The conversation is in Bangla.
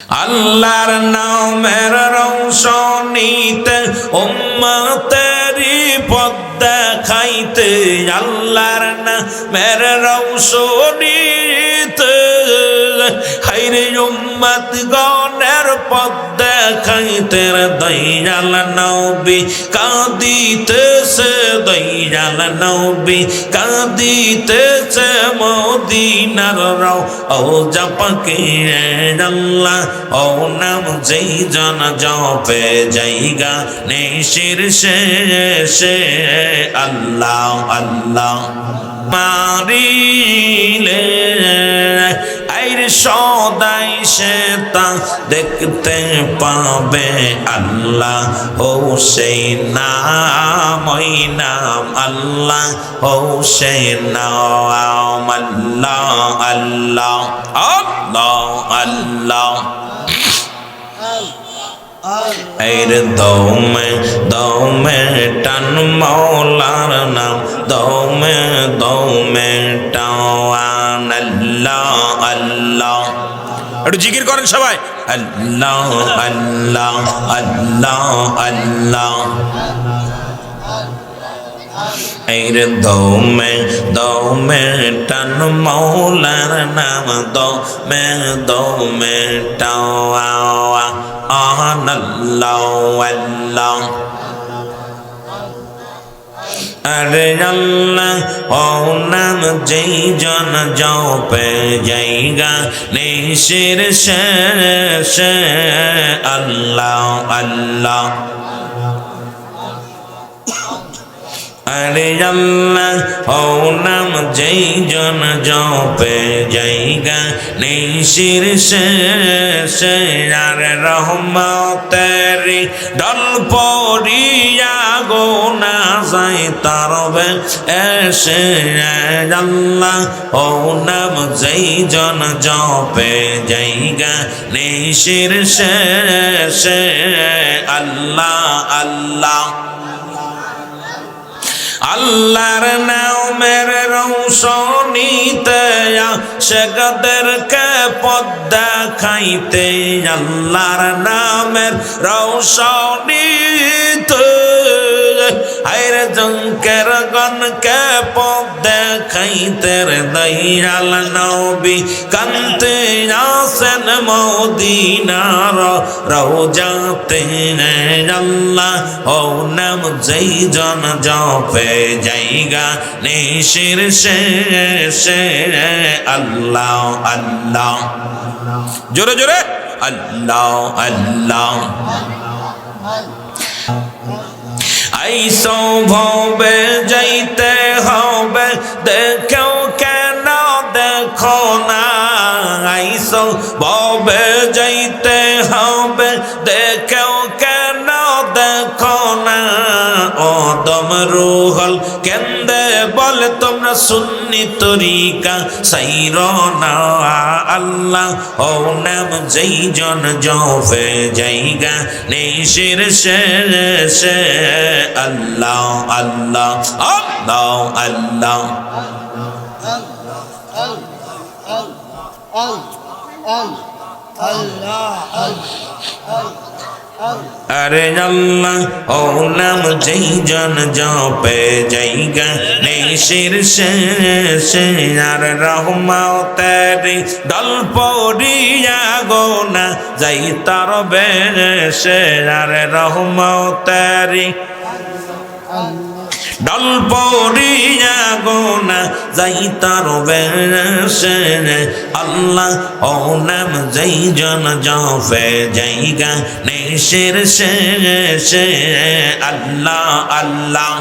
আল্লাহর নামের রৌশনীতে উম্মতেরি পথ দেখাইতে, আল্লাহর নামের রৌশনীতে হাইরে উম্মত গণের পথ দেখাইতে দয়াল নবী কাঁদিতেছে, দয়াল নবী কাঁদিতেছে মদিনার রওজা পাকে। আল্লাহ ও নাম যেই জন জপে জায়গা নিশির শেষে, আল্লাহ আল্লাহ মারিলে আইর সদাই সে তা দেখতে পাবে। আল্লাহ ও সেই নাম, ওই নাম আল্লাহ ও সেই নাম। আল্লাহ আল্লাহ আল্লাহ আল্লাহ এর দমে দমে টান মৌলার নাম, দমে দমে টান। আল্লাহ আল্লাহ একটু জিকির করেন সবাই। আল্লাহ আল্লাহ আল্লাহ আল্লাহ এর দমে দমে টান মৌলার নাম, দমে দমে টাওয়া। আল্লাহ আল্লাহ আরে আল্লাহ ও নাম যেই জন জপে জায়গা নিশির শেষে, আল্লাহ আল্লাহ আরে আল্লাহ ও নাম যেই জন জপে জায়গা নিশির শেষে, আর রহমতেরি ডল পড়িয়া গো না যায় তার এসে। আল্লাহ ও নাম যেই জন জপে জায়গা নিশির শেষে, আল্লাহ আল্লাহ আল্লাহর নামের রৌশনীতে আশিকদেরকে পথ দেখাইতে, আল্লাহর নামের রৌশনীতে হায়রে জঙ্কের গণকে পথ দেখাইতে দয়াল নবী কান্তে আসেন মদিনার রওজাতে। আল্লাহ ও নাম যেই জন জপে জায়গা নিশির শেষে, আল্লাহ আল্লাহ জোরে জোরে আল্লাহ আল্লাহ আইসো ভবে যাইতে হবে দেখো কেন দেখো না, আইসো ভবে যাইতে হবে দেখো কেন দেখো না। ও দম রুহল কেন্দে বলে তোমরা সুন্নি তরিকা সাইর না। আল্লাহ ও নাম যেই জন জপে জায়গা নিশির শেষে, আল্লাহ আল্লাহ আল্লাহ আল্লাহ আরে আল্লাহ ও নাম যেই জন জপে জায়গা নিশির শেষে, আর রহমতেরি ডল পড়িয়া গো না যাই তার বেশে। আর রহমতেরি ডল পড়িয়া গো না যাই তার বেশে। আল্লাহ ও নাম যেই জন জপে জায়গা নিশির শেষে, আল্লাহ আল্লাহ